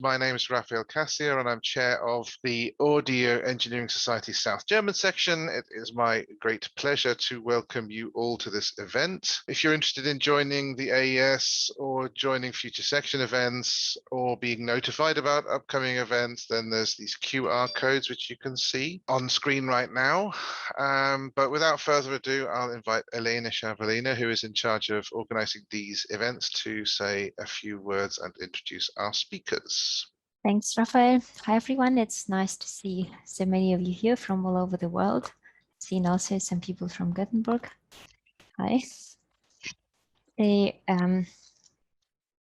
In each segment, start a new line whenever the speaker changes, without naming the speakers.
My name is Raphael Cassier and I'm chair of the Audio Engineering Society South German section. It is my great pleasure to welcome you all to this event. If you're interested in joining the AES or joining future section events or being notified about upcoming events, then there's these QR codes which you can see on screen right now. But without further ado, I'll invite Elena Shavalina, who is in charge of organizing these events, to say a few words and introduce our speakers.
Thanks, Raphael. Hi, everyone. It's nice to see so many of you here from all over the world. Seen also some people from Gothenburg. Hi.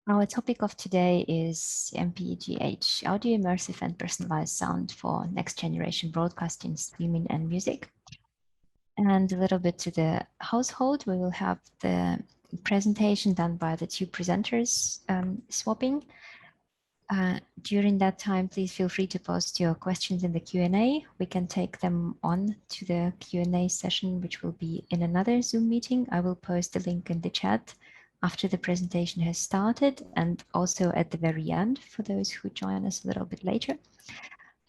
Our topic of today is MPEG-H, audio immersive and personalized sound for next generation broadcasting, streaming, and music. And a little bit to the household, we will have the presentation done by the two presenters swapping. During that time, please feel free to post your questions in the Q&A. We can take them on to the Q&A session, which will be in another Zoom meeting. I will post the link in the chat after the presentation has started and also at the very end for those who join us a little bit later.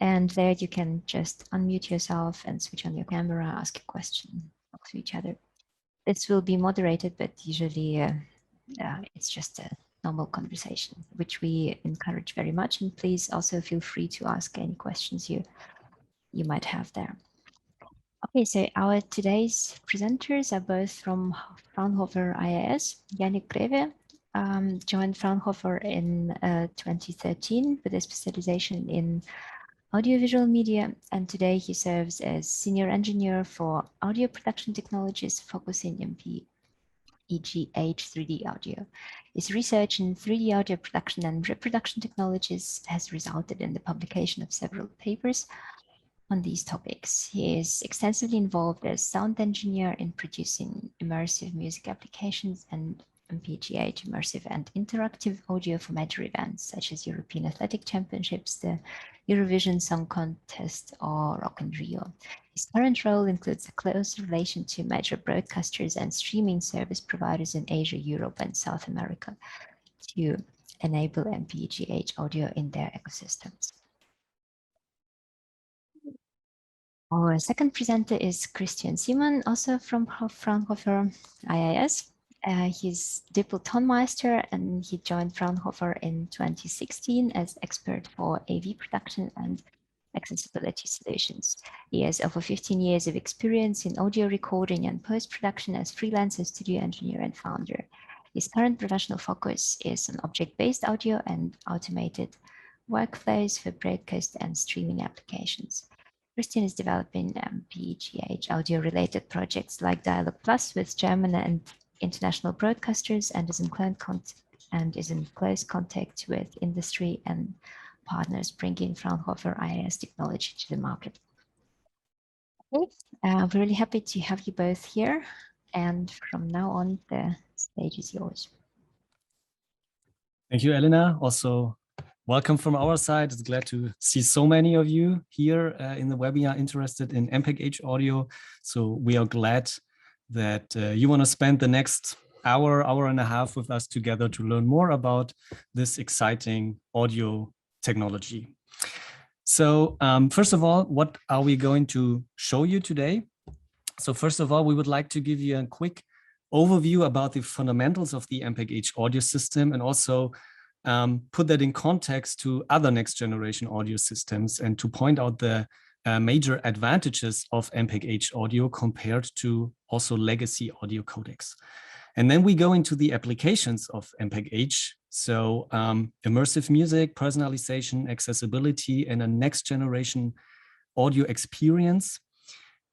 And there you can just unmute yourself and switch on your camera, ask a question, talk to each other. This will be moderated, but usually it's just a normal conversation, which we encourage very much. And please also feel free to ask any questions you might have there. Okay, so our today's presenters are both from Fraunhofer IAS. Yannick Greve joined Fraunhofer in 2013 with a specialization in audiovisual media, and today he serves as senior engineer for audio production technologies, focusing in MPEG-H 3D audio. His research in 3D audio production and reproduction technologies has resulted in the publication of several papers on these topics. He is extensively involved as sound engineer in producing immersive music applications and MPEG-H immersive and interactive audio for major events such as European Athletic Championships, the Eurovision Song Contest, or Rock in Rio. His current role includes a close relation to major broadcasters and streaming service providers in Asia, Europe, and South America to enable MPEG-H audio in their ecosystems. Our second presenter is Christian Simon, also from Fraunhofer IAS. He's Diplom-Tonmeister and he joined Fraunhofer in 2016 as expert for AV production and accessibility solutions. He has over 15 years of experience in audio recording and post-production as freelancer, studio engineer, and founder. His current professional focus is on object-based audio and automated workflows for broadcast and streaming applications. Christian is developing MPEG-H audio-related projects like Dialog Plus with German and international broadcasters and is in close contact with industry and partners bringing Fraunhofer IAS technology to the market. Okay. We're really happy to have you both here, and from now on the stage is yours.
Thank you, Elena. Also, welcome from our side. It's glad to see so many of you here in the webinar interested in MPEG-H audio. So we are glad that you want to spend the next hour and a half with us together to learn more about this exciting audio technology. So first of all, what are we going to show you today? So first of all, we would like to give you a quick overview about the fundamentals of the MPEG-H audio system and also put that in context to other next generation audio systems and to point out the major advantages of MPEG-H audio compared to also legacy audio codecs. And then we go into the applications of MPEG-H. So immersive music, personalization, accessibility, and a next generation audio experience.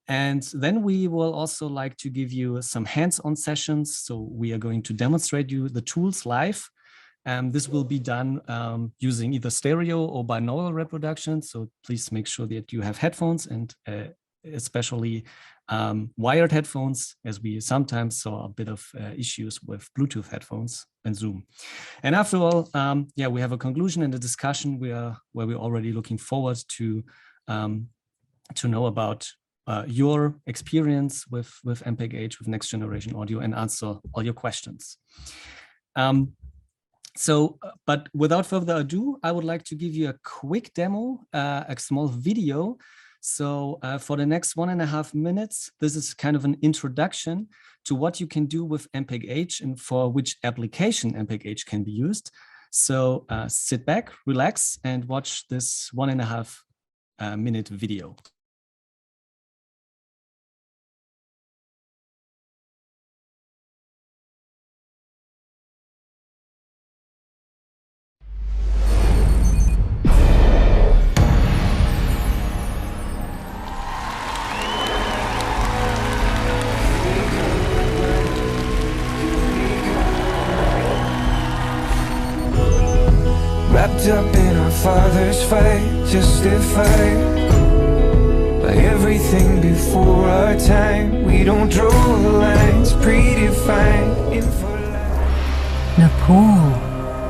And then we will also like to give you some hands-on sessions. So we are going to demonstrate you the tools live. This will be done using either stereo or binaural reproduction. So please make sure that you have headphones and especially wired headphones, as we sometimes saw a bit of issues with Bluetooth headphones and Zoom. And after all, yeah, we have a conclusion and a discussion where we're already looking forward to know about your experience with MPEG-H, with next generation audio, and answer all your questions. So, but without further ado, I would like to give you a quick demo, a small video. So for the next 1.5 minutes, this is kind of an introduction to what you can do with MPEG-H and for which application MPEG-H can be used. So sit back, relax, and watch this 1.5 minute video.
Wrapped up in our father's fight, justified by everything before our time. We don't draw the lines predefined in for life.
Nepal,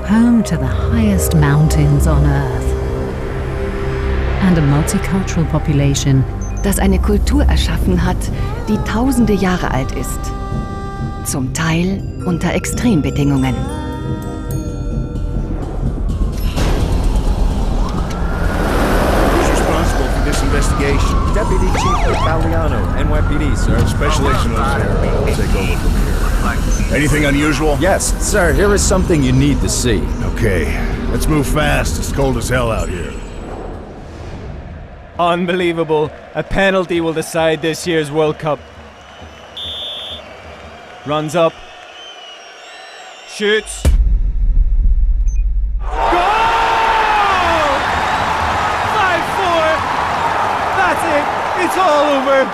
home to the highest mountains on earth. And a multicultural population,
das eine Kultur erschaffen hat, die tausende Jahre alt ist. Zum Teil unter Extrembedingungen.
Investigation. Deputy Chief Italiano, NYPD, sir.
Special Agent will take over from here. Anything unusual?
Yes, sir, here is something you need to see.
Okay, let's move fast. It's cold as hell out here.
Unbelievable. A penalty will decide this year's World Cup. Runs up. Shoots. It's all over!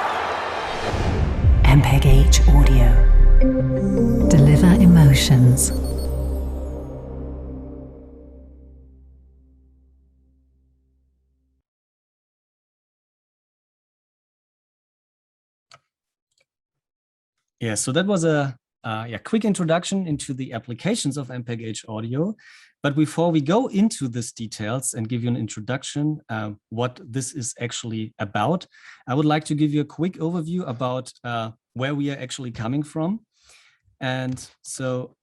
MPEG-H audio. Deliver emotions.
Yeah, so that was a quick introduction into the applications of MPEG-H audio. But before we go into these details and give you an introduction, what this is actually about, I would like to give you a quick overview about where we are actually coming from. And so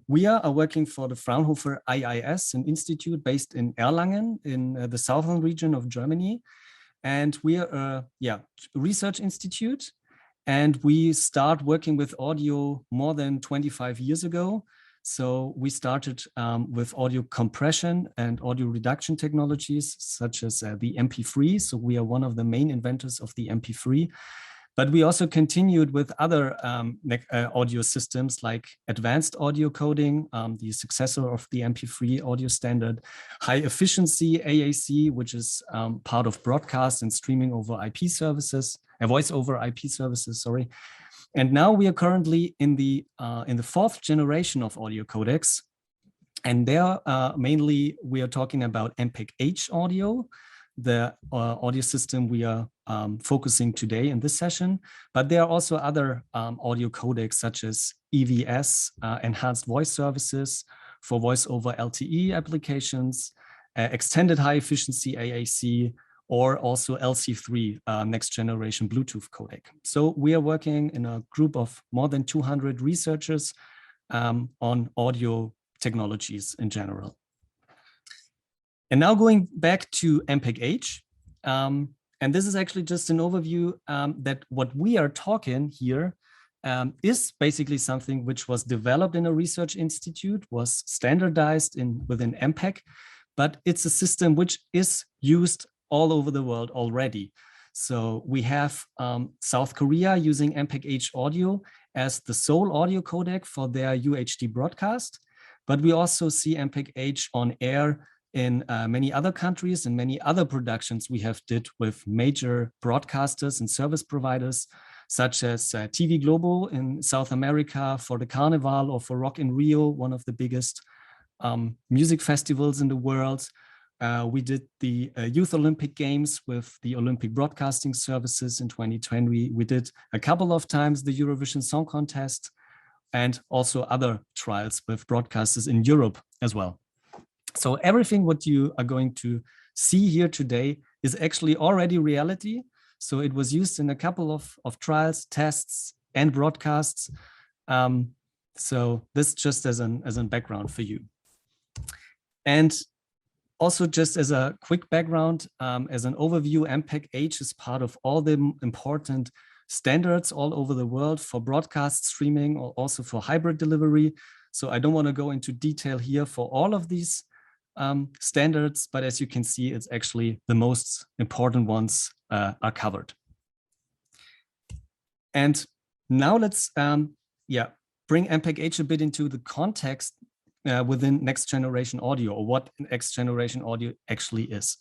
we are working for the Fraunhofer AES, an institute based in Erlangen in the southern region of Germany. And we are a research institute. And we start working with audio more than 25 years ago. So we started with audio compression and audio reduction technologies, such as the MP3. So we are one of the main inventors of the MP3. But we also continued with other audio systems like advanced audio coding, the successor of the MP3 audio standard, high efficiency AAC, which is part of broadcast and streaming over IP services, voice over IP services, sorry. And now we are currently in the 4th generation of audio codecs. And there mainly we are talking about MPEG-H audio, the audio system we are focusing today in this session. But there are also other audio codecs such as EVS, enhanced voice services for voice over LTE applications, extended high efficiency AAC, or also LC3, next generation Bluetooth codec. So we are working in a group of more than 200 researchers on audio technologies in general. And now going back to MPEG-H, and this is actually just an overview that what we are talking here is basically something which was developed in a research institute, was standardized within MPEG, but it's a system which is used all over the world already. So we have South Korea using MPEG-H audio as the sole audio codec for their UHD broadcast, but we also see MPEG-H on air in many other countries and many other productions we have did with major broadcasters and service providers, such as TV Globo in South America for the Carnival, or for Rock in Rio, one of the biggest music festivals in the world. We did the Youth Olympic Games with the Olympic Broadcasting Services in 2020. We did a couple of times the Eurovision Song Contest, and also other trials with broadcasters in Europe as well. So everything what you are going to see here today is actually already reality. So it was used in a couple of trials, tests, and broadcasts. So this just as an background for you. And also just as a quick background, as an overview, MPEG-H is part of all the important standards all over the world for broadcast streaming or also for hybrid delivery. So I don't want to go into detail here for all of these standards, but as you can see, it's actually the most important ones are covered. And now let's bring MPEG-H a bit into the context within next generation audio, or what next generation audio actually is.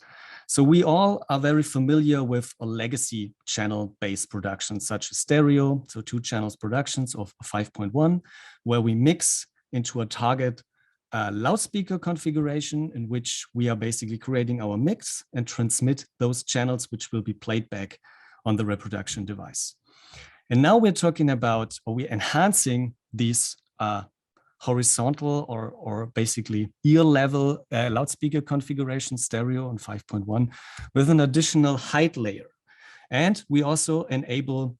So we all are very familiar with a legacy channel-based production, such as stereo, so 2 channels productions of 5.1, where we mix into a target loudspeaker configuration in which we are basically creating our mix and transmit those channels, which will be played back on the reproduction device. And now we're talking about, or we're enhancing these horizontal or basically ear level loudspeaker configuration, stereo on 5.1, with an additional height layer. And we also enable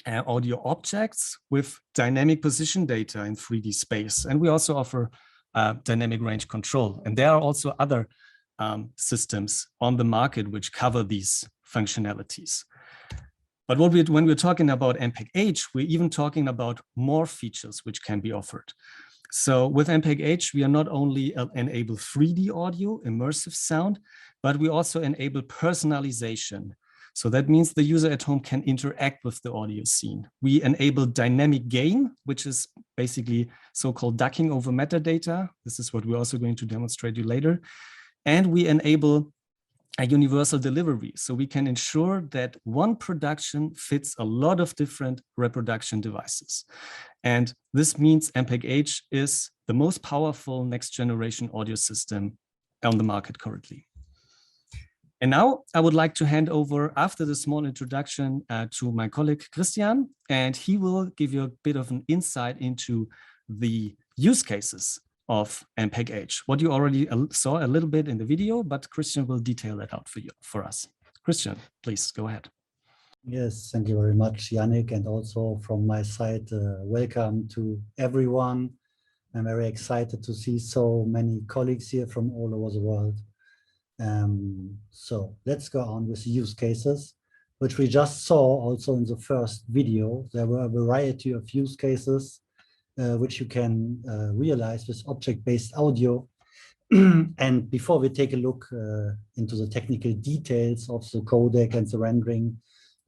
audio objects with dynamic position data in 3D space. And we also offer dynamic range control. And there are also other systems on the market which cover these functionalities. But when we're talking about MPEG-H, we're even talking about more features which can be offered. So with MPEG-H, we are not only enable 3D audio, immersive sound, but we also enable personalization. So that means the user at home can interact with the audio scene. We enable dynamic gain, which is basically so-called ducking over metadata. This is what we're also going to demonstrate you later. And we enable a universal delivery. So we can ensure that one production fits a lot of different reproduction devices. And this means MPEG-H is the most powerful next generation audio system on the market currently. And now I would like to hand over, after the small introduction, to my colleague Christian, and he will give you a bit of an insight into the use cases of MPEG-H, what you already saw a little bit in the video, but Christian will detail that out for us. Christian, please go ahead.
Yes, thank you very much, Yannick, and also from my side, welcome to everyone. I'm very excited to see so many colleagues here from all over the world. So let's go on with the use cases, which we just saw also in the first video. There were a variety of use cases which you can realize with object-based audio. And before we take a look into the technical details of the codec and the rendering,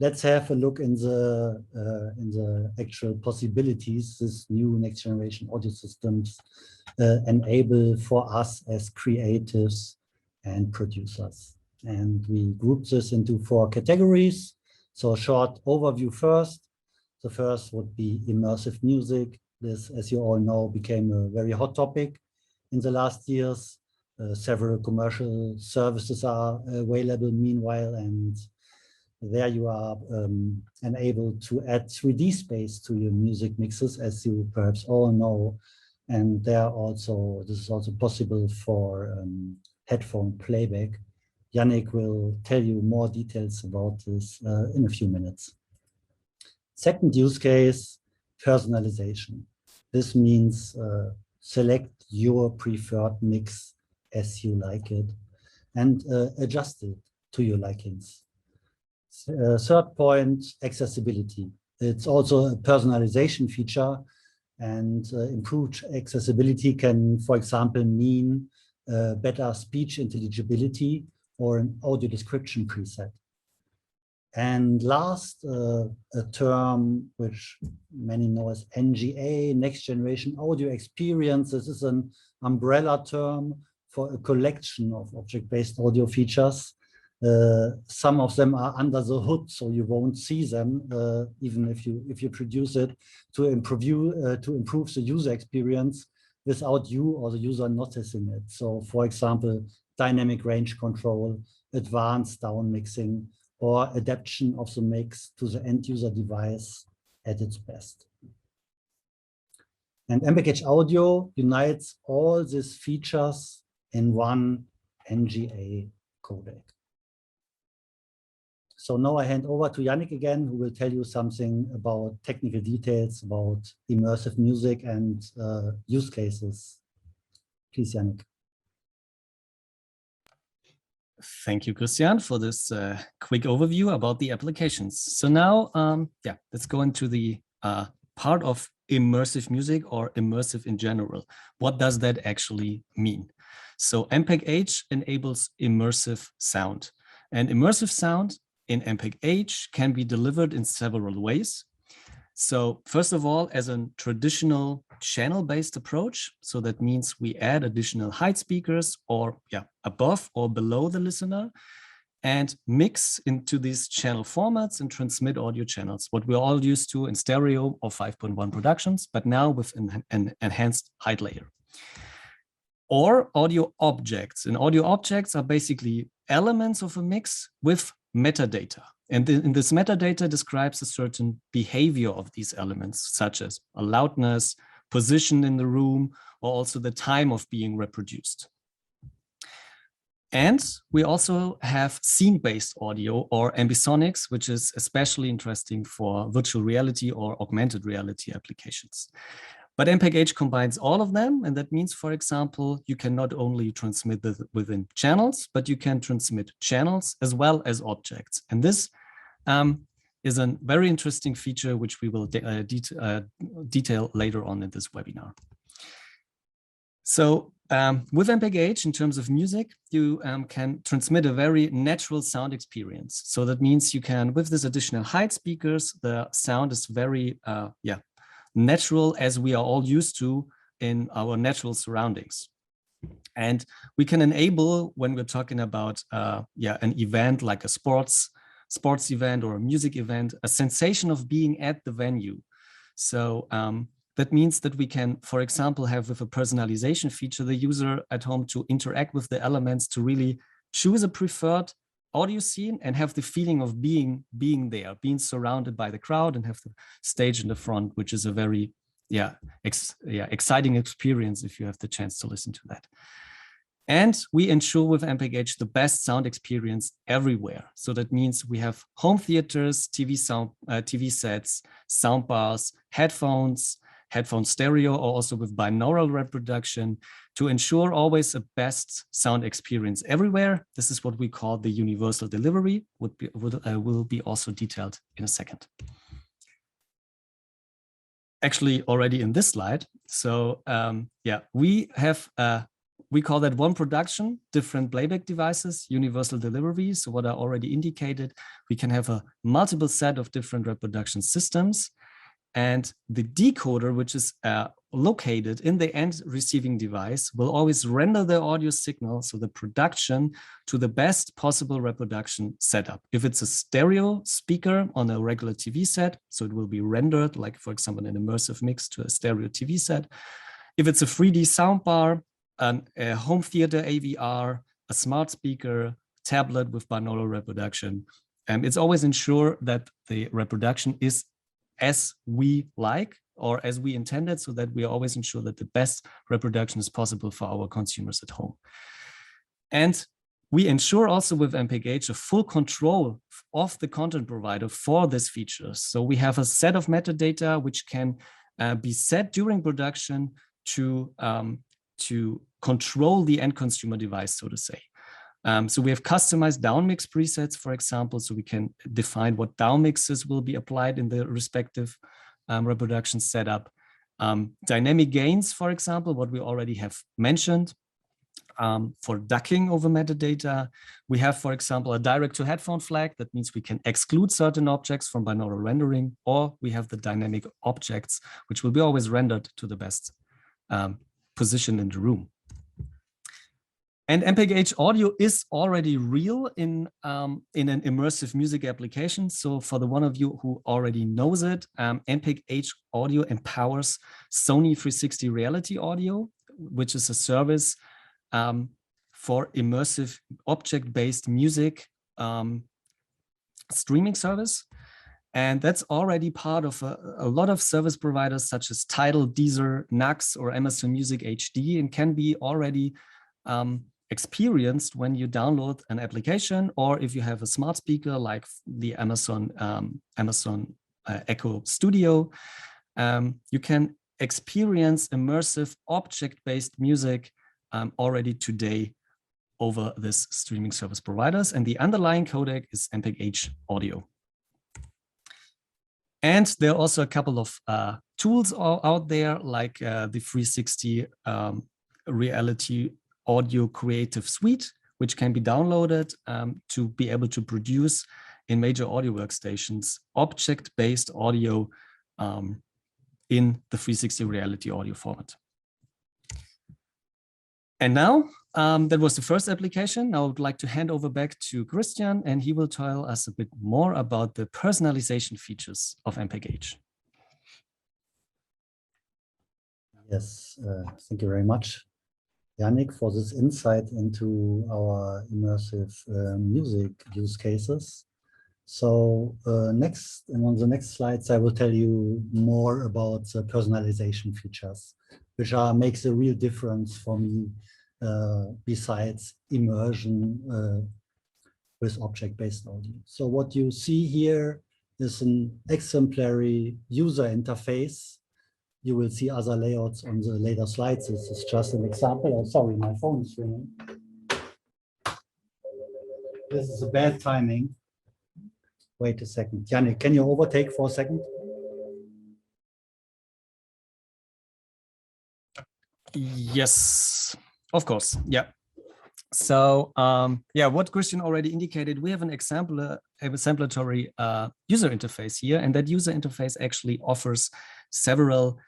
let's have a look in the actual possibilities this new next generation audio systems enable for us as creatives and producers. And we group this into 4 categories. So a short overview first. The first would be immersive music. This, as you all know, became a very hot topic in the last years. Several commercial services are available meanwhile, and there you are enabled to add 3D space to your music mixes, as you perhaps all know. And this is also possible for headphone playback. Yannick will tell you more details about this in a few minutes. Second use case, personalization. This means select your preferred mix as you like it and adjust it to your likings. Third point, accessibility. It's also a personalization feature, and improved accessibility can, for example, mean better speech intelligibility or an audio description preset. And last, a term which many know as NGA, Next Generation Audio Experience. This is an umbrella term for a collection of object-based audio features. Some of them are under the hood, so you won't see them, even if you produce it to improve the user experience without you or the user noticing it. So, for example, dynamic range control, advanced down mixing, or adaptation of the mix to the end user device at its best. And MPEG-H audio unites all these features in one NGA codec. So now I hand over to Yannick again, who will tell you something about technical details about immersive music and use cases. Please, Yannick.
Thank you, Christian, for this quick overview about the applications. So now, yeah, let's go into the part of immersive music or immersive in general. What does that actually mean? So MPEG-H enables immersive sound, and immersive sound in MPEG-H can be delivered in several ways. So first of all, as a traditional channel-based approach, so that means we add additional height speakers or above or below the listener and mix into these channel formats and transmit audio channels, what we're all used to in stereo or 5.1 productions, but now with an enhanced height layer. Or audio objects, and audio objects are basically elements of a mix with metadata. And in this metadata describes a certain behavior of these elements, such as a loudness, position in the room, or also the time of being reproduced. And we also have scene-based audio or ambisonics, which is especially interesting for virtual reality or augmented reality applications. But MPEG-H combines all of them, and that means, for example, you can not only transmit within channels, but you can transmit channels as well as objects. And this is a very interesting feature, which we will detail later on in this webinar. So with MPEG-H, in terms of music, you can transmit a very natural sound experience. So that means you can, with this additional height speakers, the sound is very, natural, as we are all used to in our natural surroundings. And we can enable, when we're talking about an event like a sports event or a music event, a sensation of being at the venue. So that means that we can, for example, have with a personalization feature, the user at home to interact with the elements to really choose a preferred audio scene and have the feeling of being there, being surrounded by the crowd and have the stage in the front, which is a very exciting experience if you have the chance to listen to that. And we ensure with MPEG-H the best sound experience everywhere. So that means we have home theaters, TV sets, sound bars, headphone stereo, or also with binaural reproduction to ensure always a best sound experience everywhere. This is what we call the universal delivery, will be also detailed in a second. Actually, already in this slide. So we call that one production, different playback devices, universal delivery. So what I already indicated, we can have a multiple set of different reproduction systems. And the decoder, which is located in the end receiving device, will always render the audio signal, so the production, to the best possible reproduction setup. If it's a stereo speaker on a regular TV set, so it will be rendered, like for example, an immersive mix to a stereo TV set. If it's a 3D soundbar, a home theater AVR, a smart speaker, tablet with binaural reproduction, it's always ensure that the reproduction is as we like or as we intended, so that we always ensure that the best reproduction is possible for our consumers at home. And we ensure also with MPEG-H a full control of the content provider for this feature. So we have a set of metadata which can be set during production to control the end consumer device, so to say. So we have customized downmix presets, for example, so we can define what downmixes will be applied in the respective reproduction setup. Dynamic gains, for example, what we already have mentioned for ducking over metadata. We have, for example, a direct to headphone flag. That means we can exclude certain objects from binaural rendering, or we have the dynamic objects, which will be always rendered to the best position in the room. And MPEG-H audio is already real in an immersive music application. So for the one of you who already knows it, MPEG-H audio empowers Sony 360 Reality Audio, which is a service for immersive object-based music streaming service. And that's already part of a lot of service providers such as Tidal, Deezer, Nux, or Amazon Music HD, and can be already experienced when you download an application, or if you have a smart speaker like the Amazon Echo Studio, you can experience immersive object-based music already today over this streaming service providers. And the underlying codec is MPEG-H audio. And there are also a couple of tools out there, like the 360 Reality Audio Creative Suite, which can be downloaded to be able to produce in major audio workstations object-based audio in the 360 Reality Audio format. And now, that was the first application. I would like to hand over back to Christian, and he will tell us a bit more about the personalization features of MPEG-H.
Yes, thank you very much, Yannick, for this insight into our immersive music use cases. So next, and on the next slides, I will tell you more about the personalization features, which makes a real difference for me besides immersion with object-based audio. So what you see here is an exemplary user interface. You will see other layouts on the later slides. This is just an example. Oh, sorry, my phone is ringing. This is a bad timing. Wait a second. Yannick, can you overtake for a second?
Yes, of course. Yeah. So yeah, what Christian already indicated, we have an exemplary user interface here, and that user interface actually offers several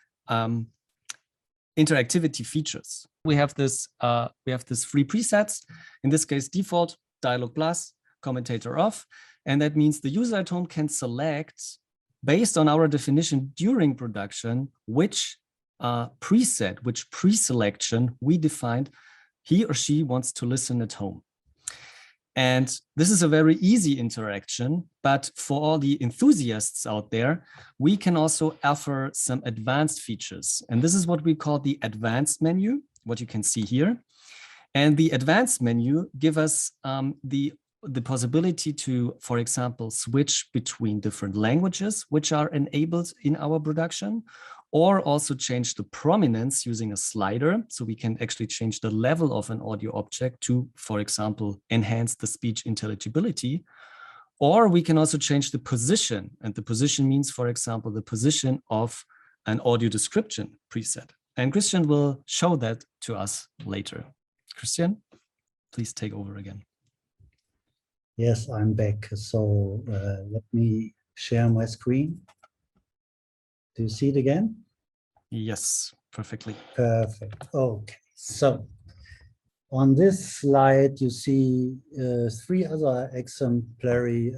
interactivity features. We have this three presets. In this case, default, dialog plus, commentator off, and that means the user at home can select, based on our definition during production, which preset, which pre-selection we defined he or she wants to listen at home. And this is a very easy interaction, but for all the enthusiasts out there, we can also offer some advanced features. And this is what we call the advanced menu, what you can see here. And the advanced menu give us the possibility to, for example, switch between different languages, which are enabled in our production, or also change the prominence using a slider. So we can actually change the level of an audio object to, for example, enhance the speech intelligibility. Or we can also change the position. And the position means, for example, the position of an audio description preset. And Christian will show that to us later. Christian, please take over again.
Yes, I'm back. So let me share my screen. Do you see it again?
Yes, perfectly.
Perfect. Okay. So on this slide, you see three other exemplary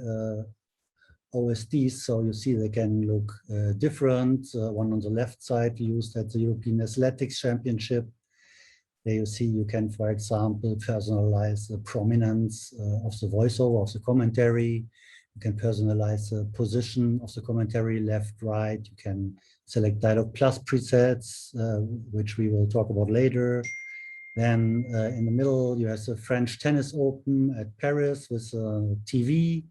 OSDs. So you see they can look different. One on the left side used at the European Athletics Championship. There you see you can, for example, personalize the prominence of the voiceover, of the commentary. You can personalize the position of the commentary, left, right. You can select dialog plus presets, which we will talk about later. Then in the middle, you have the French Tennis Open at Paris with a TV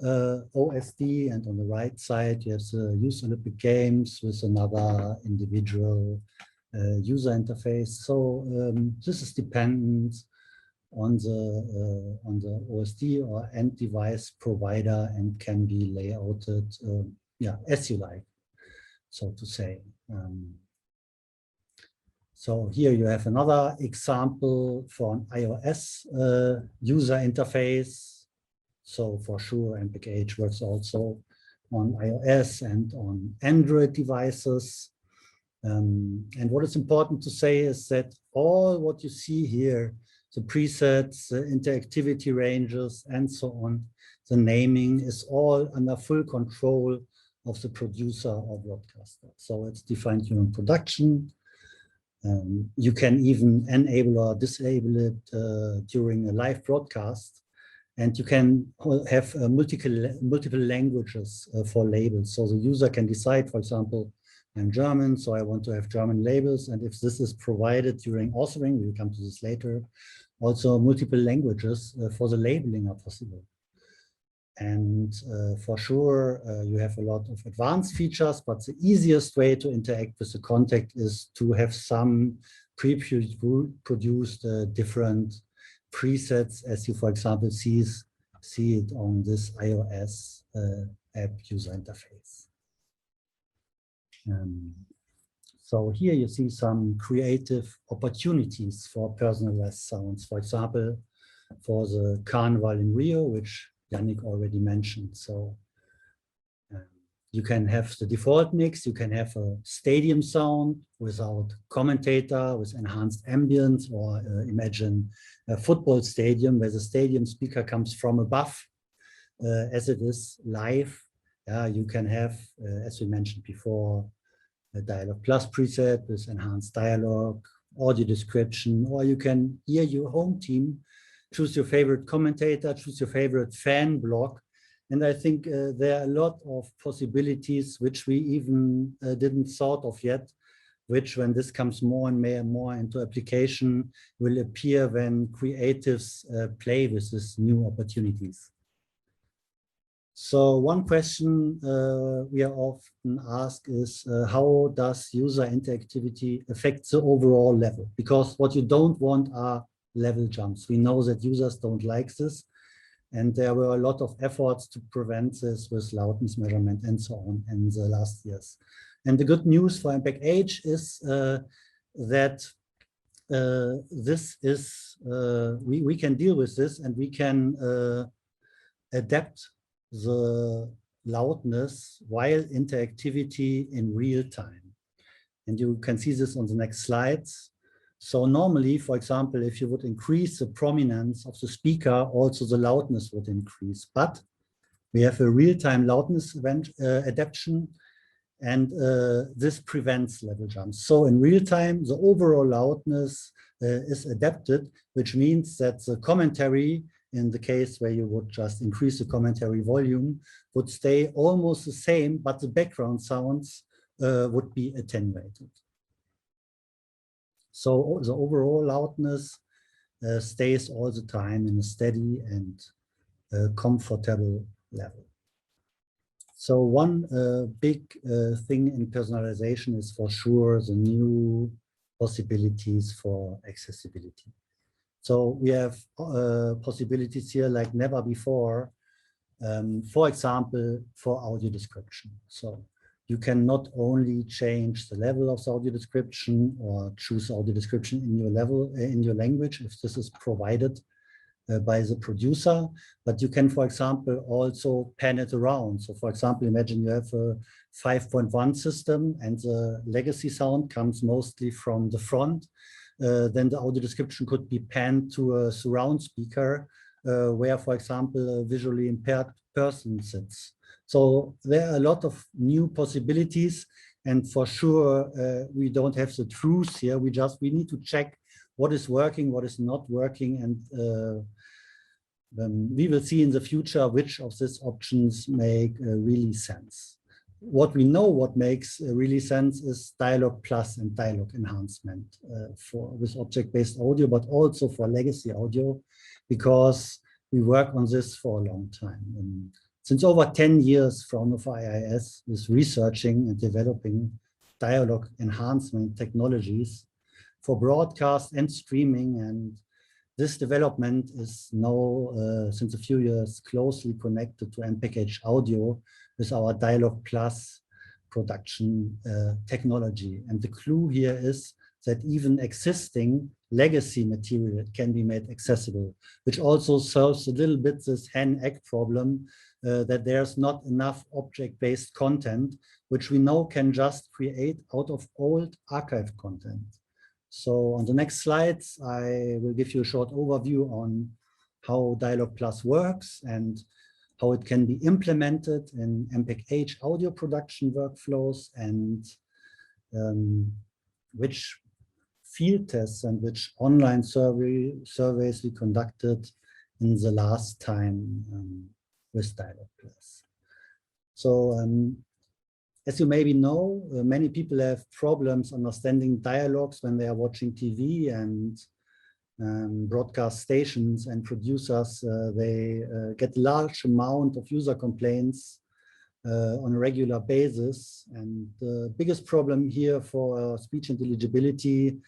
OSD. And on the right side, you have the Youth Olympic Games with another individual user interface. So this is dependent on the OSD or end device provider and can be layouted yeah, as you like, so to say. So here you have another example for an iOS user interface. So for sure, MPEG-H works also on iOS and on Android devices. And what is important to say is that all what you see here, the presets, the interactivity ranges, and so on, the naming is all under full control of the producer or broadcaster. So it's defined during production. You can even enable or disable it during a live broadcast. And you can have multiple languages for labels. So the user can decide, for example, I'm German, so I want to have German labels. And if this is provided during authoring, we'll come to this later, Also, multiple languages for the labeling are possible. And for sure, you have a lot of advanced features, but the easiest way to interact with the content is to have some pre-produced different presets, as you, for example, see it on this iOS app user interface. So here you see some creative opportunities for personalized sounds. For example, for the Carnival in Rio, which Yannick already mentioned. So you can have the default mix, you can have a stadium sound without commentator, with enhanced ambience, or imagine a football stadium where the stadium speaker comes from above, as it is live. You can have, as we mentioned before, a Dialog Plus preset with enhanced dialogue, audio description, or you can hear your home team, choose your favorite commentator, choose your favorite fan blog. And I think there are a lot of possibilities which we even didn't thought of yet, which when this comes more and more into application will appear when creatives play with these new opportunities. So one question we are often asked is how does user interactivity affect the overall level? Because what you don't want are level jumps. We know that users don't like this, and there were a lot of efforts to prevent this with loudness measurement and so on in the last years. And the good news for MPEG-H is that this is we can deal with this, and we can adapt the loudness while interactivity in real time. And you can see this on the next slides. So normally, for example, if you would increase the prominence of the speaker, also the loudness would increase. But we have a real-time loudness adaptation, and this prevents level jumps. So in real time, the overall loudness is adapted, which means that the commentary, in the case where you would just increase the commentary volume, would stay almost the same, but the background sounds would be attenuated. So the overall loudness stays all the time in a steady and comfortable level. So one big thing in personalization is for sure the new possibilities for accessibility. So we have possibilities here like never before, for example, for audio description. So you can not only change the level of the audio description or choose audio description in your level, in your language, if this is provided by the producer, but you can, for example, also pan it around. So for example, imagine you have a 5.1 system and the legacy sound comes mostly from the front. Then the audio description could be panned to a surround speaker where, for example, a visually impaired person sits. So there are a lot of new possibilities, and for sure we don't have the truth here. We need to check what is working, what is not working, and we will see in the future which of these options make really sense. What we know what makes really sense is Dialog Plus and dialogue enhancement with object-based audio, but also for legacy audio, because we work on this for a long time. And since over 10 years, Fraunhofer AES is researching and developing dialogue enhancement technologies for broadcast and streaming, and this development is now, since a few years, closely connected to MPEG-H audio with our Dialog Plus production technology. And the clue here is that even existing legacy material can be made accessible, which also solves a little bit this hen-egg problem that there's not enough object-based content, which we know can just create out of old archived content. So on the next slides, I will give you a short overview on how Dialog Plus works and how it can be implemented in MPEG-H audio production workflows, and which field tests and which online surveys we conducted in the last time with Dialog Plus. So as you maybe know, many people have problems understanding dialogues when they are watching TV, and broadcast stations and producers, they get large amount of user complaints on a regular basis. And the biggest problem here for speech intelligibility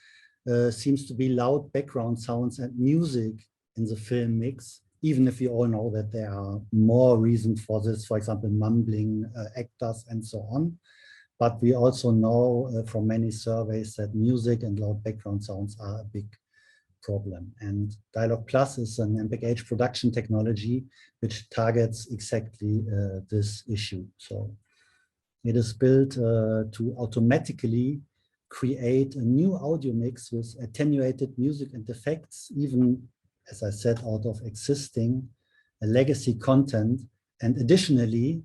seems to be loud background sounds and music in the film mix, even if we all know that there are more reasons for this, for example, mumbling actors and so on. But we also know from many surveys that music and loud background sounds are a big problem. And Dialog Plus is an MPEG-H production technology which targets exactly this issue. So it is built to automatically create a new audio mix with attenuated music and effects, even, as I said, out of existing legacy content. And additionally,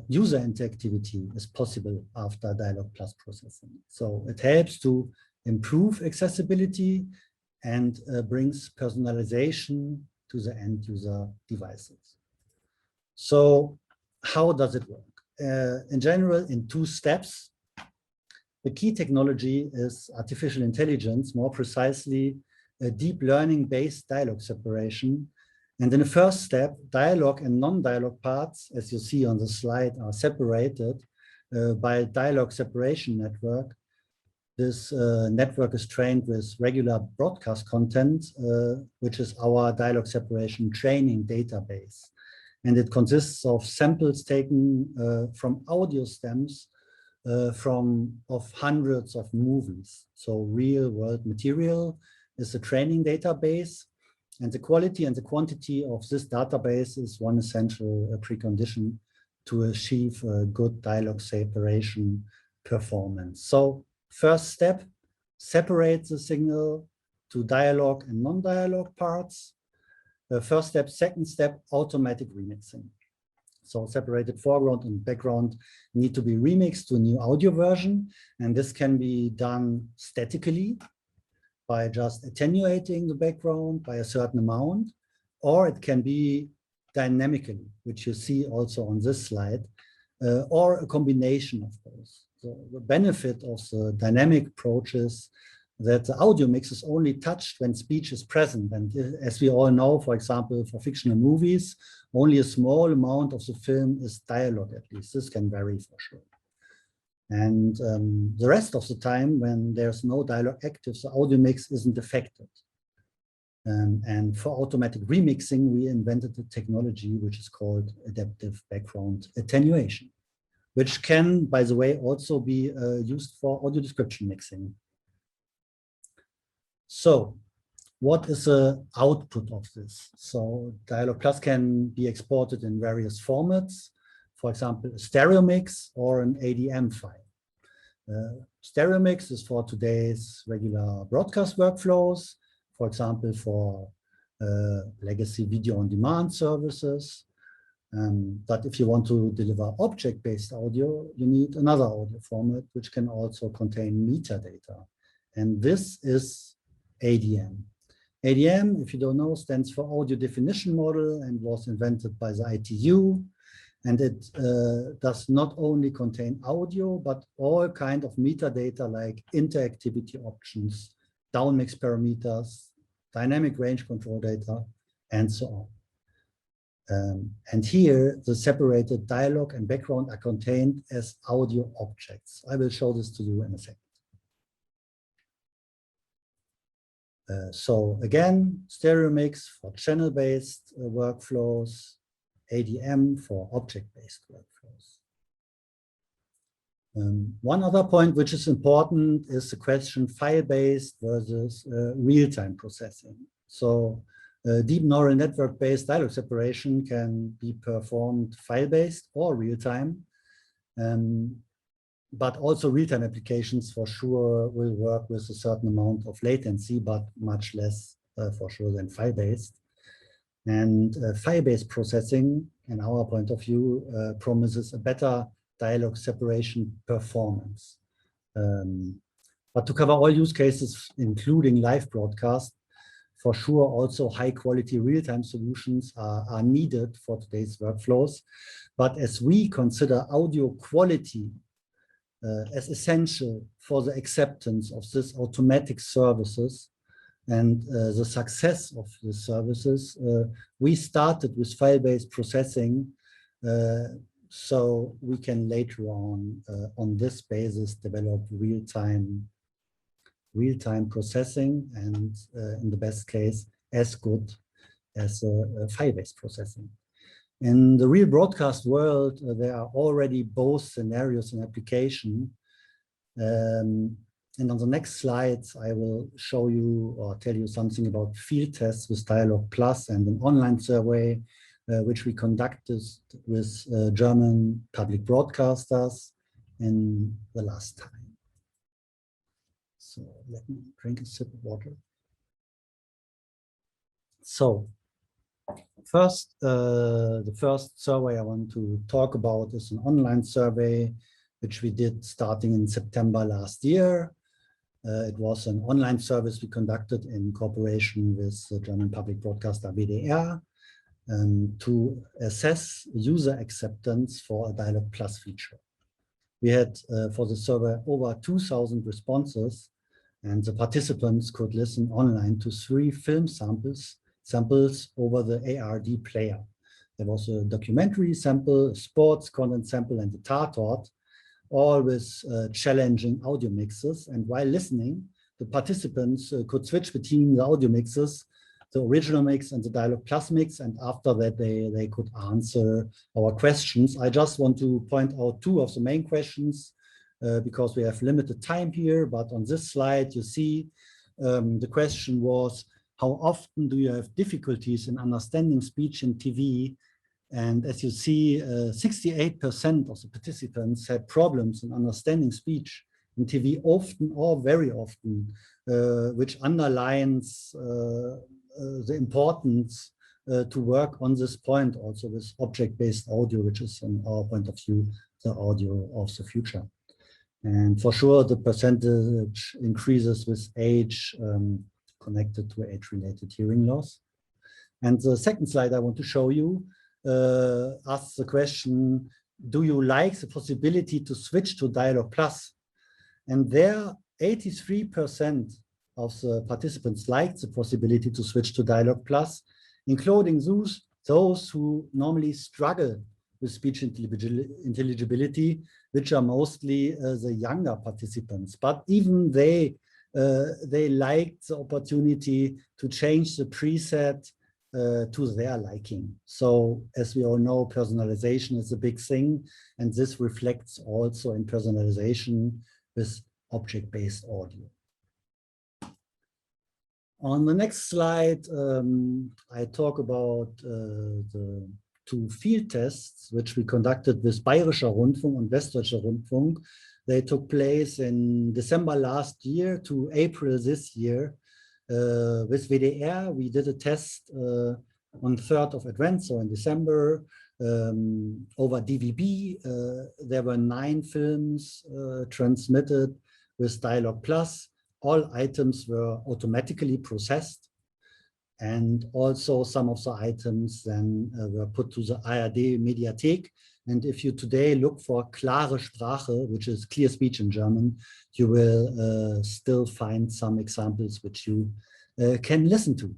user interactivity is possible after Dialog Plus processing. So it helps to improve accessibility and brings personalization to the end user devices. So how does it work? In general, in 2 steps. The key technology is artificial intelligence, more precisely a deep learning-based dialogue separation. And in the first step, dialogue and non-dialogue parts, as you see on the slide, are separated by a dialogue separation network. This network is trained with regular broadcast content, which is our dialogue separation training database. And it consists of samples taken from audio stems of hundreds of movies. So real world material is a training database, and the quality and the quantity of this database is one essential precondition to achieve a good dialogue separation performance. So first step, separate the signal to dialogue and non-dialogue parts. First step, second step, automatic remixing. So separated foreground and background need to be remixed to a new audio version. And this can be done statically by just attenuating the background by a certain amount, or it can be dynamically, which you see also on this slide, or a combination of those. So the benefit of the dynamic approach is that the audio mix is only touched when speech is present. And as we all know, for example, for fictional movies, only a small amount of the film is dialogue, at least. This can vary for sure. And the rest of the time, when there's no dialogue active, the audio mix isn't affected. And for automatic remixing, we invented a technology which is called adaptive background attenuation, which can, by the way, also be used for audio description mixing. So what is the output of this? So Dialog Plus can be exported in various formats, for example, a stereo mix or an ADM file. Stereo mix is for today's regular broadcast workflows, for example, for legacy video on demand services. But if you want to deliver object-based audio, you need another audio format, which can also contain metadata. And this is ADM. ADM, if you don't know, stands for Audio Definition Model and was invented by the ITU. And it does not only contain audio, but all kinds of metadata like interactivity options, downmix parameters, dynamic range control data, and so on. And here, the separated dialogue and background are contained as audio objects. I will show this to you in a second. So again, stereo mix for channel-based workflows, ADM for object-based workflows. One other point which is important is the question file-based versus real-time processing. So deep neural network-based dialogue separation can be performed file-based or real-time. But also real-time applications for sure will work with a certain amount of latency, but much less for sure than file-based. And file-based processing, in our point of view, promises a better dialogue separation performance. But to cover all use cases, including live broadcast, for sure also high-quality real-time solutions are needed for today's workflows. But as we consider audio quality as essential for the acceptance of these automatic services, And the success of the services, we started with file-based processing, so we can later on this basis, develop real-time processing, and in the best case, as good as file-based processing. In the real broadcast world, there are already both scenarios in application. And on the next slides, I will show you or tell you something about field tests with Dialog Plus and an online survey, which we conducted with German public broadcasters in the last time. So let me drink a sip of water. So first, the first survey I want to talk about is an online survey, which we did starting in September last year. It was an online service we conducted in cooperation with the German public broadcaster WDR to assess user acceptance for a Dialog Plus feature. We had for the survey over 2,000 responses, and the participants could listen online to 3 film samples over the ARD player. There was a documentary sample, a sports content sample, and a Tatort, all with challenging audio mixes. And while listening, the participants could switch between the audio mixes, the original mix and the Dialog Plus mix, and after that they could answer our questions. I just want to point out 2 of the main questions because we have limited time here, but on this slide you see the question was, how often do you have difficulties in understanding speech in TV? And as you see, 68% of the participants had problems in understanding speech in TV often or very often, which underlines the importance to work on this point also with object-based audio, which is in our point of view, the audio of the future. And for sure, the percentage increases with age connected to age-related hearing loss. And the second slide I want to show you asks the question, do you like the possibility to switch to Dialog Plus? And there, 83% of the participants liked the possibility to switch to Dialog Plus, including those who normally struggle with speech intelligibility, which are mostly the younger participants. But even they liked the opportunity to change the preset to their liking. So as we all know, personalization is a big thing, and this reflects also in personalization with object-based audio. On the next slide, I talk about the 2 field tests, which we conducted with Bayerischer Rundfunk and Westdeutscher Rundfunk. They took place in December last year to April this year. With WDR, we did a test on 3rd of Advent, so in December, over DVB. There were 9 films transmitted with Dialog Plus. All items were automatically processed, and also some of the items then were put to the ARD Mediathek. And if you today look for klare Sprache, which is clear speech in German, you will still find some examples which you can listen to.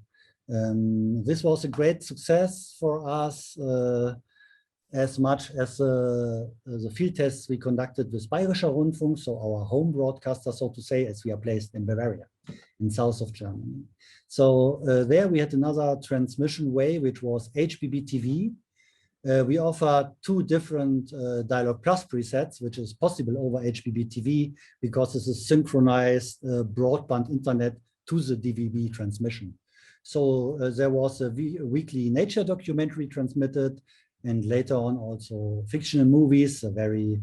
This was a great success for us, as much as the field tests we conducted with Bayerischer Rundfunk, so our home broadcaster, so to say, as we are placed in Bavaria, in south of Germany. So there we had another transmission way, which was HBB-TV. We offer 2 different Dialog Plus presets, which is possible over HBB-TV because this is synchronized broadband internet to the DVB transmission. So there was a weekly nature documentary transmitted, and later on also fictional movies, a very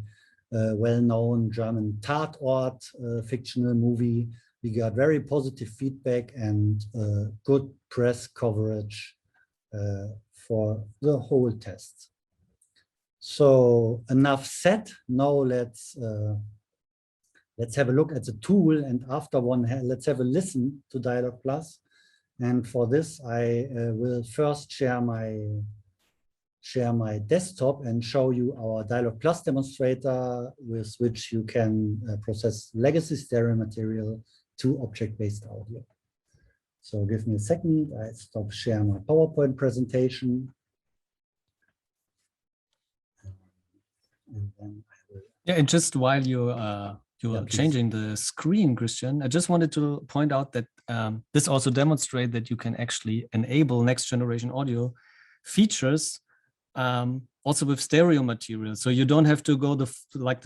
well-known German Tatort fictional movie. We got very positive feedback and good press coverage for the whole test. So enough said. Now let's have a look at the tool, and after let's have a listen to Dialog Plus. And for this, I will first share my desktop and show you our Dialog Plus demonstrator, with which you can process legacy stereo material to object-based audio. So give me a second. I stop sharing my PowerPoint presentation. And then I will...
Yeah, and just while you are changing the screen, Christian, I just wanted to point out that this also demonstrates that you can actually enable next generation audio features also with stereo material. So you don't have to go the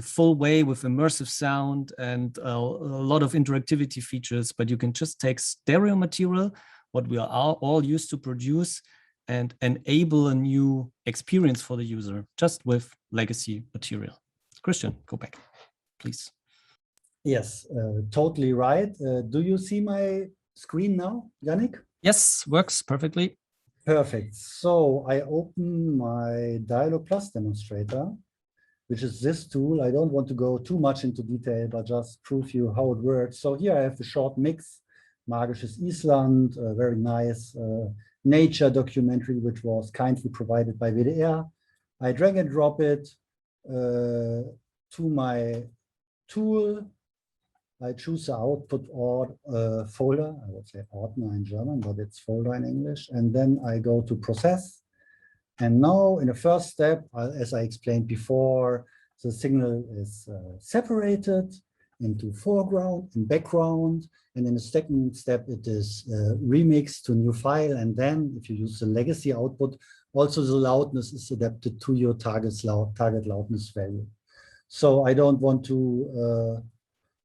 full way with immersive sound and a lot of interactivity features, but you can just take stereo material, what we are all used to produce, and enable a new experience for the user just with legacy material. Christian, go back, please.
Yes, totally right. Do you see my screen now, Yannick?
Yes, works perfectly.
Perfect. So I open my Dialog Plus demonstrator, which is this tool. I don't want to go too much into detail, but just prove you how it works. So here I have a short mix, Magisches Island, a very nice nature documentary, which was kindly provided by WDR. I drag and drop it to my tool. I choose the output or folder. I would say Ordner in German, but it's folder in English. And then I go to process. And now in the first step, as I explained before, the signal is separated into foreground and background. And in the second step, it is remixed to a new file. And then if you use the legacy output, also the loudness is adapted to your target loudness value. So I don't want to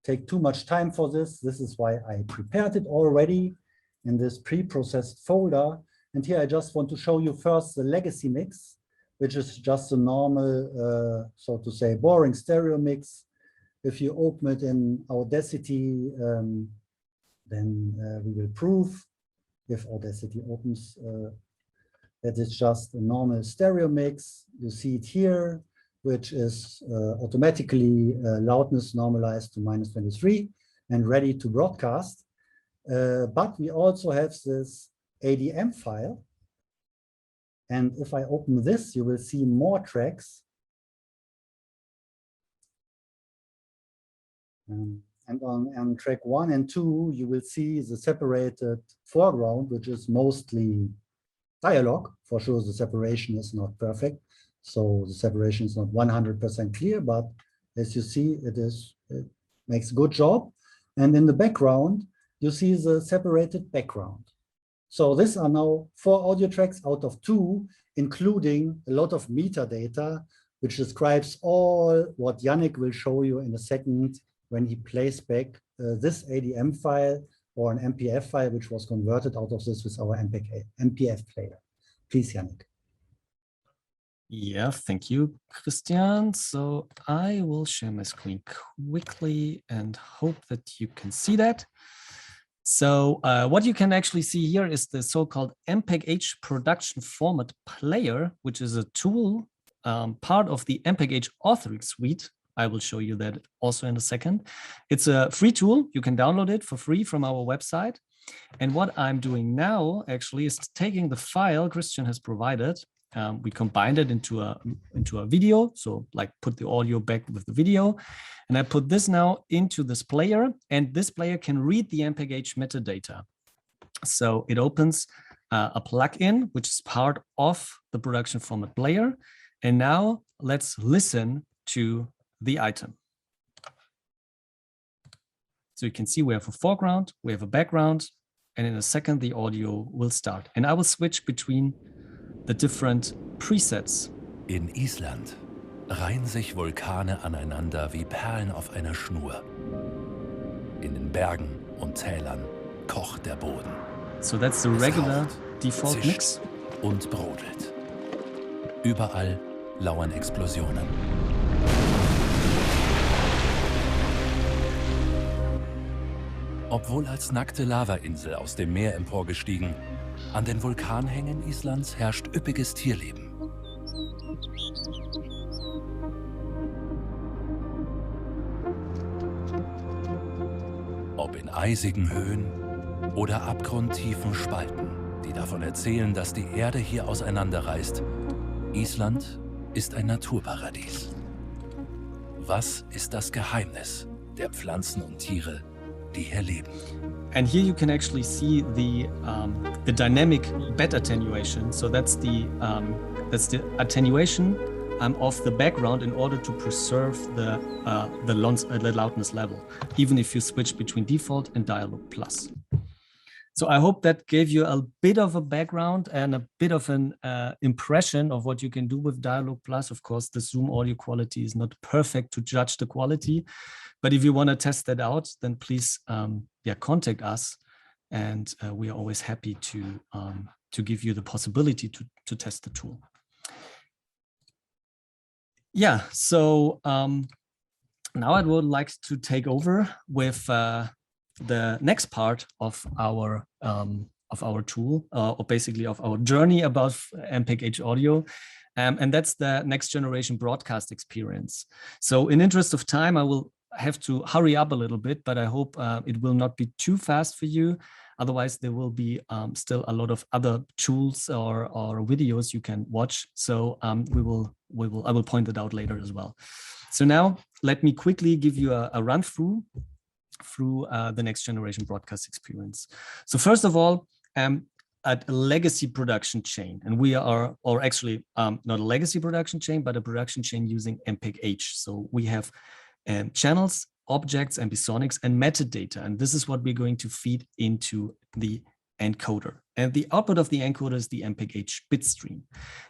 take too much time for this. This is why I prepared it already in this pre-processed folder. And here I just want to show you first the legacy mix, which is just a normal, so to say, boring stereo mix. If you open it in Audacity, then we will prove, if Audacity opens, that it's just a normal stereo mix. You see it here, which is automatically loudness normalized to -23 and ready to broadcast. But we also have this ADM file. And if I open this, you will see more tracks. And on track 1 and 2, you will see the separated foreground, which is mostly dialogue. For sure, the separation is not perfect. So the separation is not 100% clear, but as you see, it makes a good job. And in the background, you see the separated background. So these are now 4 audio tracks out of 2, including a lot of metadata, which describes all what Yannick will show you in a second when he plays back this ADM file or an MPF file, which was converted out of this with our MPF player. Please, Yannick.
Yeah, thank you, Christian. So I will share my screen quickly and hope that you can see that. So what you can actually see here is the so-called MPEG-H production format player, which is a tool, part of the MPEG-H authoring suite. I will show you that also in a second. It's a free tool. You can download it for free from our website. And what I'm doing now actually is taking the file Christian has provided. We combined it into a video, so like put the audio back with the video, and I put this now into this player, and this player can read the MPEG-H metadata. So it opens a plugin, which is part of the production format player. And now let's listen to the item. So you can see we have a foreground, we have a background, and in a second the audio will start. And I will switch between the different presets.
In Island reihen sich Vulkane aneinander wie Perlen auf einer Schnur. In den Bergen und Tälern kocht der Boden.
So that's the regular default mix.
Und brodelt. Überall lauern Explosionen. Obwohl als nackte Lavainsel aus dem Meer emporgestiegen, an den Vulkanhängen Islands herrscht üppiges Tierleben. Ob in eisigen Höhen oder abgrundtiefen Spalten, die davon erzählen, dass die Erde hier auseinanderreißt, Island ist ein Naturparadies. Was ist das Geheimnis der Pflanzen und Tiere, die hier leben.
And here you can actually see the dynamic bed attenuation. So that's the attenuation of the background in order to preserve the loudness level, even if you switch between default and dialog plus. So I hope that gave you a bit of a background and a bit of an impression of what you can do with Dialog Plus. Of course, the Zoom audio quality is not perfect to judge the quality, but if you want to test that out, then please contact us, and we are always happy to give you the possibility to test the tool. Yeah, so now I would like to take over with the next part of our tool, or basically of our journey about MPEG-H audio, and that's the next generation broadcast experience. So in interest of time, I will have to hurry up a little bit, but I hope it will not be too fast for you. Otherwise, there will be still a lot of other tools or videos you can watch. So I will point it out later as well. So now let me quickly give you a run through the next generation broadcast experience. So first of all, at a legacy production chain, and we are, or actually not a legacy production chain, but a production chain using MPEG-H. So we have channels, objects, ambisonics, and metadata, and this is what we're going to feed into the encoder. And the output of the encoder is the MPEG-H bit stream.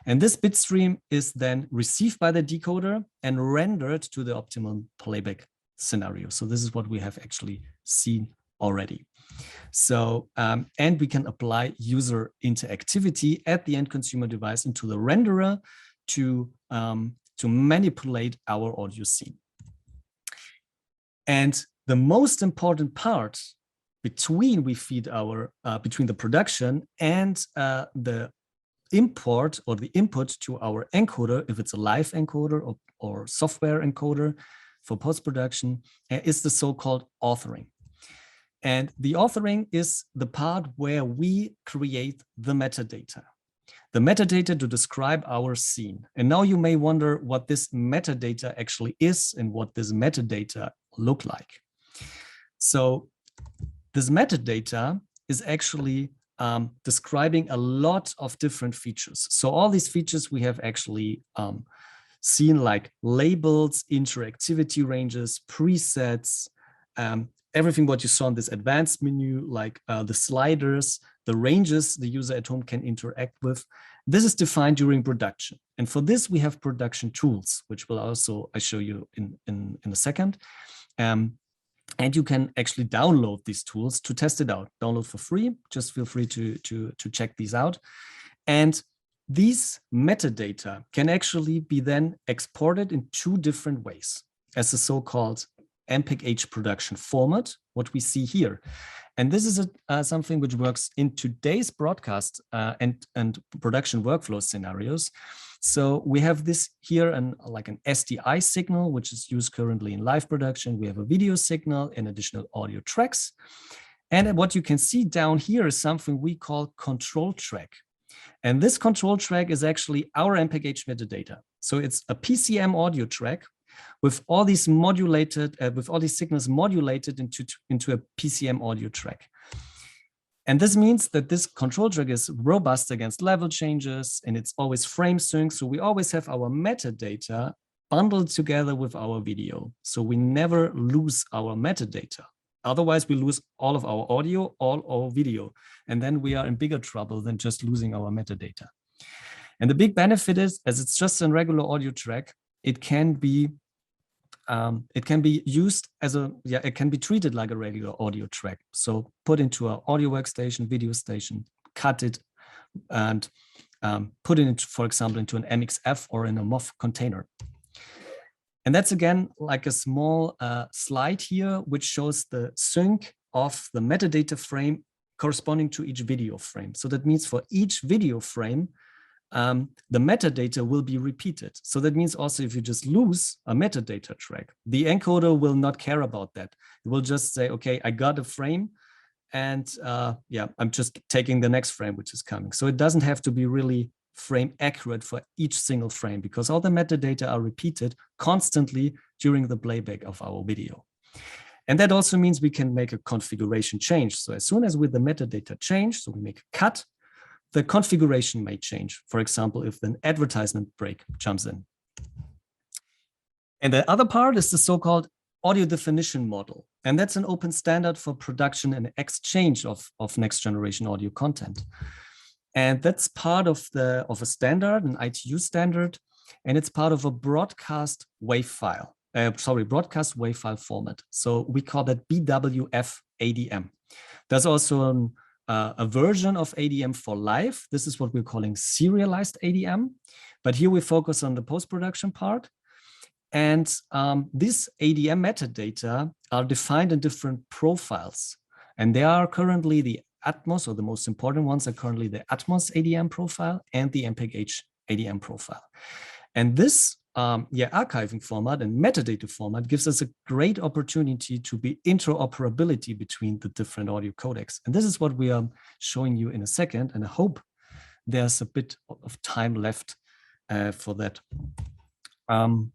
And this bit stream is then received by the decoder and rendered to the optimum playback scenario. So this is what we have actually seen already. So, and we can apply user interactivity at the end consumer device into the renderer to manipulate our audio scene. And the most important part between the production and the import or the input to our encoder, if it's a live encoder or software encoder for post-production, is the so-called authoring. And the authoring is the part where we create the metadata. The metadata to describe our scene. And now you may wonder what this metadata actually is and what this metadata look like. So this metadata is actually describing a lot of different features. So all these features we have actually seen, like labels, interactivity ranges, presets, everything what you saw in this advanced menu, like the sliders, the ranges the user at home can interact with. This is defined during production. And for this, we have production tools, which will also I show you in a second. And you can actually download these tools to test it out. Download for free. Just feel free to check these out. And these metadata can actually be then exported in two different ways as a so-called MPEG-H production format, what we see here. And this is something which works in today's broadcast and production workflow scenarios. So we have this here like an SDI signal, which is used currently in live production. We have a video signal and additional audio tracks. And what you can see down here is something we call control track. And this control track is actually our MPEG-H metadata. So it's a PCM audio track with all these modulated, with all these signals modulated into a PCM audio track. And this means that this control track is robust against level changes, and it's always frame sync. So we always have our metadata bundled together with our video. So we never lose our metadata. Otherwise, we lose all of our audio, all our video, and then we are in bigger trouble than just losing our metadata. And the big benefit is, as it's just a regular audio track, it can be used as it can be treated like a regular audio track. So put into an audio workstation, video station, cut it, and put it into, for example, into an MXF or in a MOV container. And that's again like a small slide here, which shows the sync of the metadata frame corresponding to each video frame. So that means for each video frame, the metadata will be repeated. So that means also if you just lose a metadata track, the encoder will not care about that. It will just say, okay, I got a frame and I'm just taking the next frame, which is coming. So it doesn't have to be really frame accurate for each single frame because all the metadata are repeated constantly during the playback of our video. And that also means we can make a configuration change. So as soon as with the metadata change, so we make a cut, the configuration may change. For example, if an advertisement break jumps in. And the other part is the so-called audio definition model. And that's an open standard for production and exchange of next generation audio content. And that's part of a standard, an ITU standard, and it's part of a broadcast WAV file. Broadcast WAV file format. So we call that BWF ADM. There's also a version of ADM for live. This is what we're calling serialized ADM. But here we focus on the post-production part. And these ADM metadata are defined in different profiles. And they are currently the Atmos, or the most important ones are currently the Atmos ADM profile and the MPEG-H ADM profile. And this archiving format and metadata format gives us a great opportunity to be interoperability between the different audio codecs. And this is what we are showing you in a second. And I hope there's a bit of time left for that. And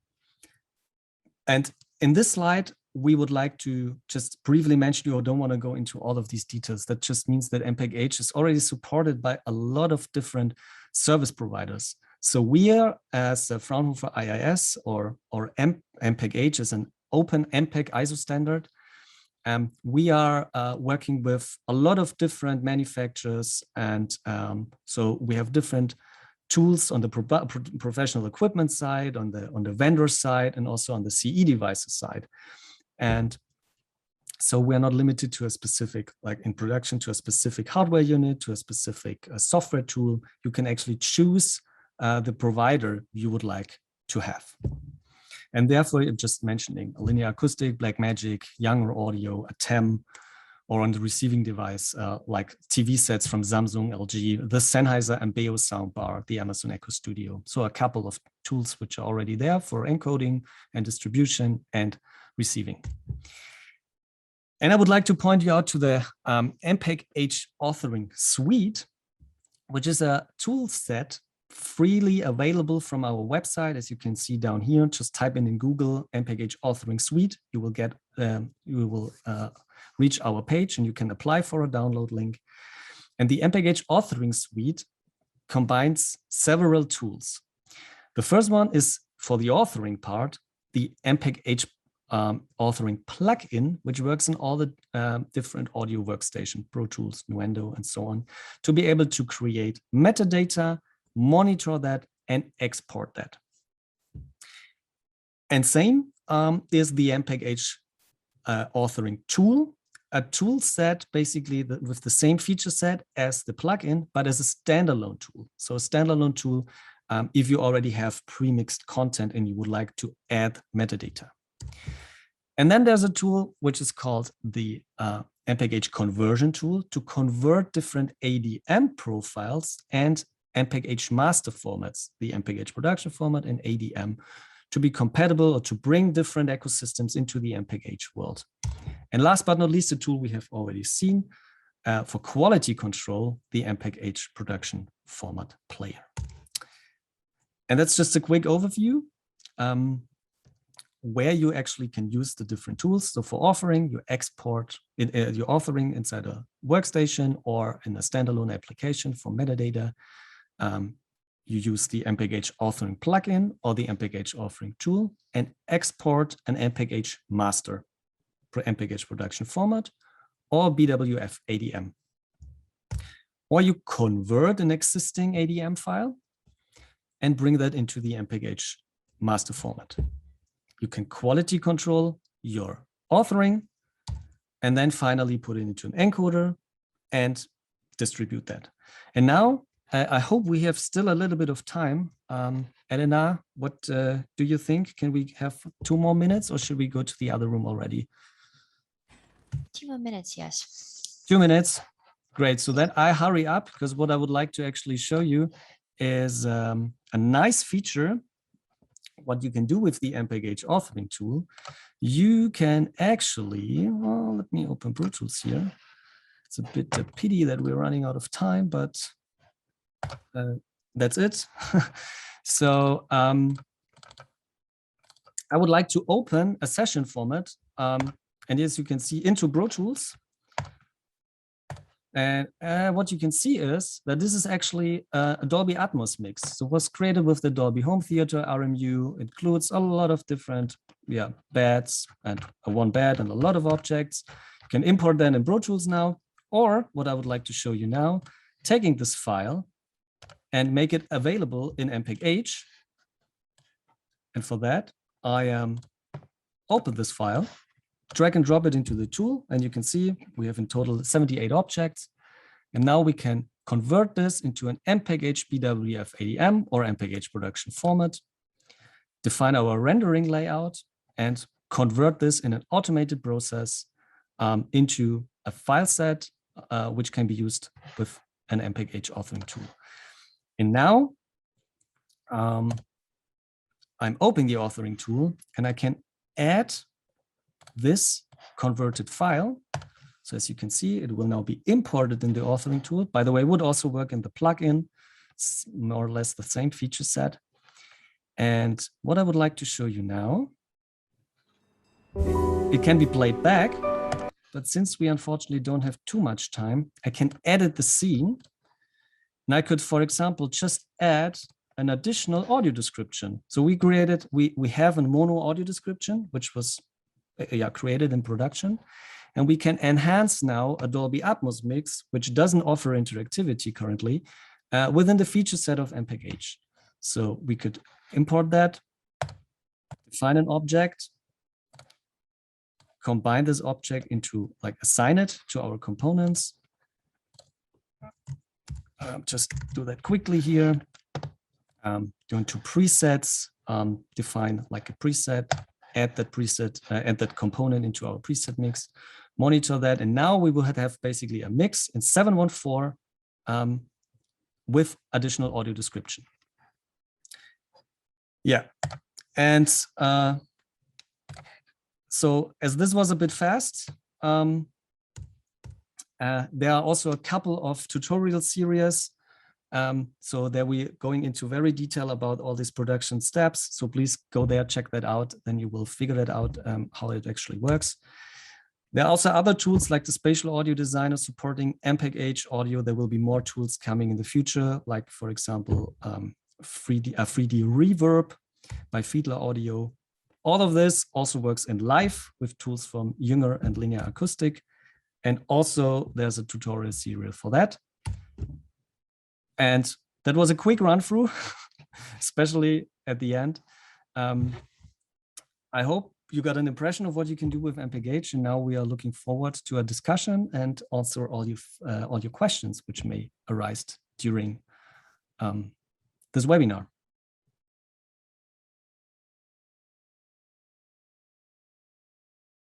in this slide, we would like to just briefly mention, you don't want to go into all of these details. That just means that MPEG-H is already supported by a lot of different service providers. So we are, as Fraunhofer AES or MPEG-H is an open MPEG ISO standard. We are working with a lot of different manufacturers, and so we have different tools on the professional equipment side, on the vendor side, and also on the CE devices side. And so we're not limited to a specific, like in production, to a specific hardware unit, to a specific software tool. You can actually choose the provider you would like to have. And therefore, I'm just mentioning a linear acoustic, Blackmagic, Younger Audio, a TEM, or on the receiving device, like TV sets from Samsung, LG, the Sennheiser Ambeo soundbar, the Amazon Echo Studio. So a couple of tools which are already there for encoding and distribution and receiving. And I would like to point you out to the MPEG-H authoring suite, which is a tool set freely available from our website. As you can see down here, just type in Google MPEG-H authoring suite. You will get, you will reach our page, and you can apply for a download link. And the MPEG-H authoring suite combines several tools. The first one is for the authoring part, the MPEG-H authoring plugin, which works in all the different audio workstation, Pro Tools, Nuendo, and so on, to be able to create metadata, monitor that, and export that. And same is the MPEG-H authoring tool, a tool set basically with the same feature set as the plugin, but as a standalone tool. So a standalone tool if you already have pre-mixed content and you would like to add metadata. And then there's a tool which is called the MPEG-H conversion tool to convert different ADM profiles and MPEG-H master formats, the MPEG-H production format and ADM, to be compatible or to bring different ecosystems into the MPEG-H world. And last but not least, the tool we have already seen for quality control, the MPEG-H production format player. And that's just a quick overview where you actually can use the different tools. So for authoring, you export your authoring inside a workstation or in a standalone application for metadata. You use the MPEG-H authoring plugin or the MPEG-H authoring tool and export an MPEG-H master MPEG-H production format or BWF ADM. Or you convert an existing ADM file and bring that into the MPEG-H master format. You can quality control your authoring and then finally put it into an encoder and distribute that. And now I hope we have still a little bit of time. Elena, what do you think? Can we have 2 more minutes or should we go to the other room already?
2 more minutes, yes.
2 minutes, great. So then I hurry up because what I would like to actually show you is a nice feature. What you can do with the MPEG-H authoring tool, you can actually, well, let me open Pro Tools here. It's a bit a pity that we're running out of time, but that's it. So I would like to open a session format And as you can see, into Pro Tools. And what you can see is that this is actually a Dolby Atmos mix. So it was created with the Dolby Home Theater RMU. It includes a lot of different beds and one bed and a lot of objects. You can import that in Pro Tools now. Or what I would like to show you now, taking this file and make it available in MPEG-H. And for that, I open this file, drag and drop it into the tool, and you can see we have in total 78 objects. And now we can convert this into an MPEG-H BWF ADM or MPEG-H production format, define our rendering layout, and convert this in an automated process into a file set, which can be used with an MPEG-H authoring tool. And now I'm opening the authoring tool, and I can add this converted file. So as you can see, it will now be imported in the authoring tool. By the way, it would also work in the plugin. It's more or less the same feature set. And what I would like to show you now, it can be played back, but since we unfortunately don't have too much time, I can edit the scene. And I could, for example, just add an additional audio description. So we have a mono audio description, which was created in production. And we can enhance now a Dolby Atmos mix, which doesn't offer interactivity currently, within the feature set of MPEG-H. So we could import that, define an object, combine this object into, assign it to our components. Just do that quickly here. Go into presets, define a preset, add that preset, add that component into our preset mix, monitor that, and now we will have basically a mix in 714 with additional audio description. Yeah, and so as this was a bit fast, there are also a couple of tutorial series. So there we're going into very detail about all these production steps. So please go there, check that out. Then you will figure that out how it actually works. There are also other tools like the Spatial Audio Designer supporting MPEG-H audio. There will be more tools coming in the future, like for example, 3D reverb by Fiedler Audio. All of this also works in live with tools from Jünger and Linear Acoustic. And also there's a tutorial series for that. And that was a quick run through, especially at the end. I hope you got an impression of what you can do with MPEG-H, and now we are looking forward to a discussion and answer all your questions which may arise during this webinar.